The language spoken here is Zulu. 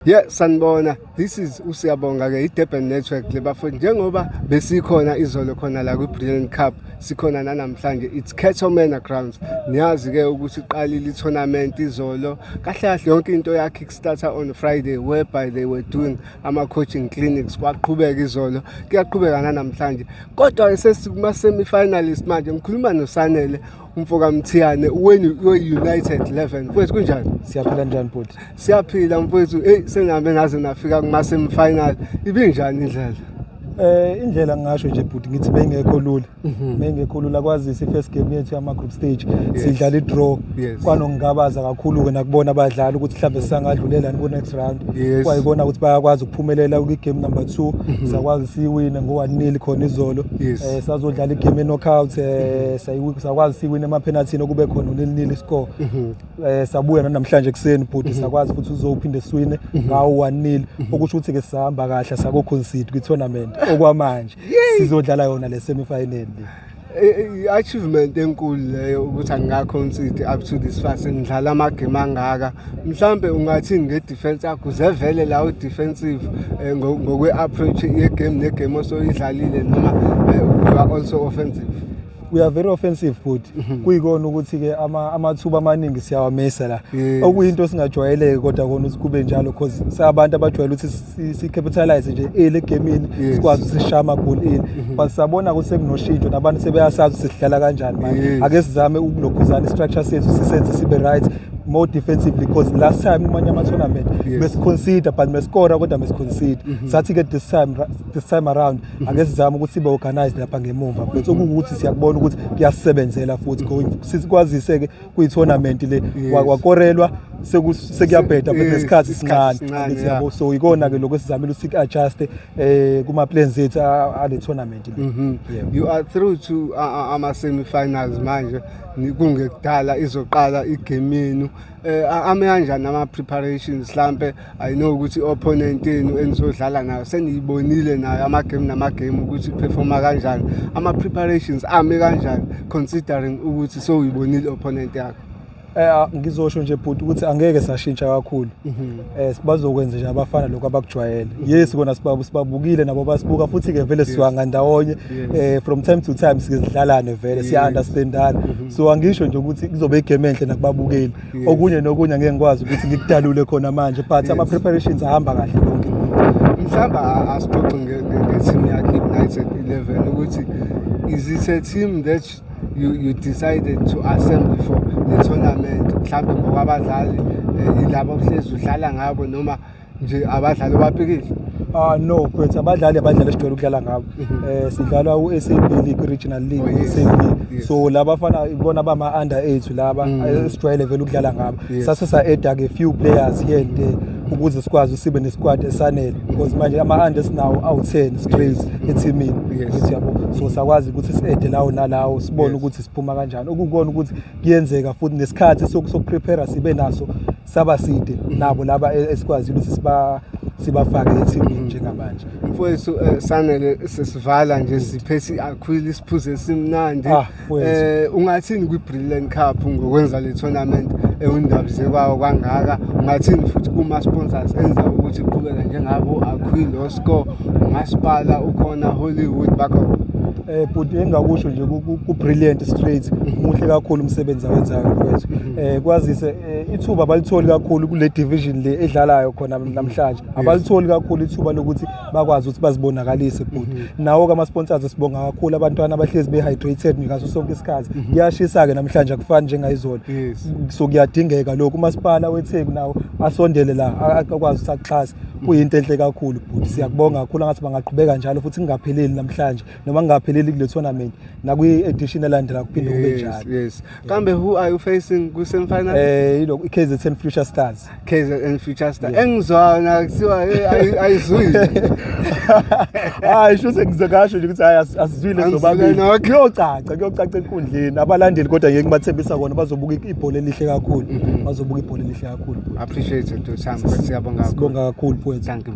Yeah, sanibona. This is Usiyabonga ke iDurban Network le bafowethu njengoba besikhona izolo khona la kwiBrilliant Cup sikhona namhlanje it's Ketomena Grounds. Niyazi ke ukuthi iqalile tournament izolo. Kahle kahle yonke into ya kickstarter on Friday whereby they were doing ama coaching clinics kwaqhubeka izolo. Kuyaqhubeka namhlanje. Kodwa sesikuma semi-finalist manje ngikhuluma noSanele umfoka Mthiyane we-United 11 mfowethu kunjani? Siyaphila kanjani bhuti? Siyaphila mfowethu. Sengabe naze nafika kuma semi-final. Ibinjani indlela? Indlela ngisho nje bhuti ngithi bengekho lula kwazisa ifirst game yethu yama group stage sidlala idraw kwanongabaza kakhulu ke nakubona abadlali ukuthi mhlambe sangadlulela ku next round kwayibona ukuthi bayakwazi ukuphumelela ku game number 2 sakwazi siwine ngo-1-0 khona izolo sazodlala igame knockout sakwazi siwine ema penalty okube khona 0-0 score sabuya namhlanje kuseni bhuti sakwazi futhi uzophinde siwine ngawo 1-0 okusho ukuthi ke sihamba kahle sako concede ku tournament okwamanje sizodlala yona le semi-final. Achievement enkulu leyo ukuthi angaconcede up to this far sendlala amagame angaka. Mhlambe ungathi ngedefense yakho zevele la udefensive ngokwe approach yegame negame osoyidlalile noma you are also offensive? We are very offensive bhuti. Kuyikona ukuthi ke amathuba amaningi siyawamesa la. Okuyinto singajwayeleke kodwa kona ukuthi kube njalo because sabantu abajwayele ukuthi si capitalize nje egamini sikwazi sishaya ama goal in. But sabona ukuthi sekunoshintsho nabantu sebeyasazi sihlala kanjani manje. Ake sizame ukulokhuzana istructure sethu sisenze sibe right more defensively because last time umanye ama tournament besiconsider but mesicora kodwa mesiconcede. Sathi ke this time around ake sizame ukuthi sibe organized lapha ngemumva. Futhi ukuthi siyakubona ukuthi kuyasebenzela futhi going sikwazise ke kuyi-tournament le wakorelwa sekuyabheda but nesikhathi sincane yabo so ikona ke lokho sizamile ukuthi adjust kuma plans ethu ale tournament le. You are through to ama semi-finals manje kungekudala izoqala igame yenu ame kanjani ama preparations mhlambe I know ukuthi opponent yenu enizodlala nayo seniyibonile nayo ama game ukuthi performa kanjani ama preparations ame kanjani considering ukuthi so uyibonile opponent yakho? Ngizosho nje bhuti ukuthi angeke sashintsha kakhulu. Bazokwenza nje abafana lokho abakujwayele. Yes kona sibabukile nabo basibuka futhi ke vele siwanga ndawonye from time to time sizidlalane vele siya understandana. So angisho nje ukuthi kuzobe igame enhle nakubabukeli. Okunye nokunye angeke ngikwazi ukuthi ngikudalule khona manje but ama preparations ahamba kahle konke. Mhlamba asixoxe ngeteam yakhe United 11 ukuthi is it a team that you decided to assemble for the tournament mhlawumbe ngokwabadlali ilabo ohlezi udlala ngabo noma nje abadlali abapikile? No mfethu abadlali esijwayele ukudlala ngabo sidlala uSAB League Regional League SAB so laba bafana ibona bama under 8 laba esijwayele vele ukudlala ngabo sasesa add ke few players here and there ukuze sikwazi sibe nesquad esanele because manje ama unders now out10 straight eteamini yabo so sakwazi ukuthi si-add lawo nalawo sibone ukuthi siphuma kanjani okukona ukuthi kuyenzeka futhi nesikhathi sokuprepare sibe naso sabaside nabo laba esikwazi ukuthi sibafake eteamini njengamanje. Mfowethu Sanele sesivala nje siphethe akhwili siphuze simnandi ungathini kwiBrilliant Cup ngokwenza le tournament undabze kwawo kangaka ungathini futhi kuma sponsors enza ukuthi kuqhubeka njengabo akhwili oscore uMasipala ukhona Hollywood bakho? But engakusho nje ku-Brilliant straight muhle kakhulu umsebenzi awenzayo mfowethu. Kwazise ithuba balitholi kakhulu kule division le edlalayo khona namhlanje. Abalitholi kakhulu ithuba lokuthi bakwazi ukuthi bazibonakalise but nawo ke ama sponsors sibonga kakhulu abantwana abahlezi behydrated ngaso sonke isikhathi. Kuyashisa ke namhlanje akufani njengayizolo. So kuyadingeka lokho uMasipala weTheku nawo asondele la akwazi ukuthi akuxhase kuyinto enhle kakhulu but siyakubonga kakhulu ngathi bangaqhubeka njalo futhi ngingapheleli namhlanje noma ngingapheleli kule tournament nakwi-edition elandela kuphinde kube njalo. Yes. Kambe who are you facing ku semi-final? KZN Future Stars. KZN Future Stars. Engizwana kuthiwa ayizwile. Sho sengizakasho nje ukuthi asizwile zobabili. Kuyocaca enkundleni abalandeli kodwa ngeke ngibathembisa kona bazobuka ibhola elihle kakhulu. Appreciate it to Sam. Siyabonga kakhulu. Thank you.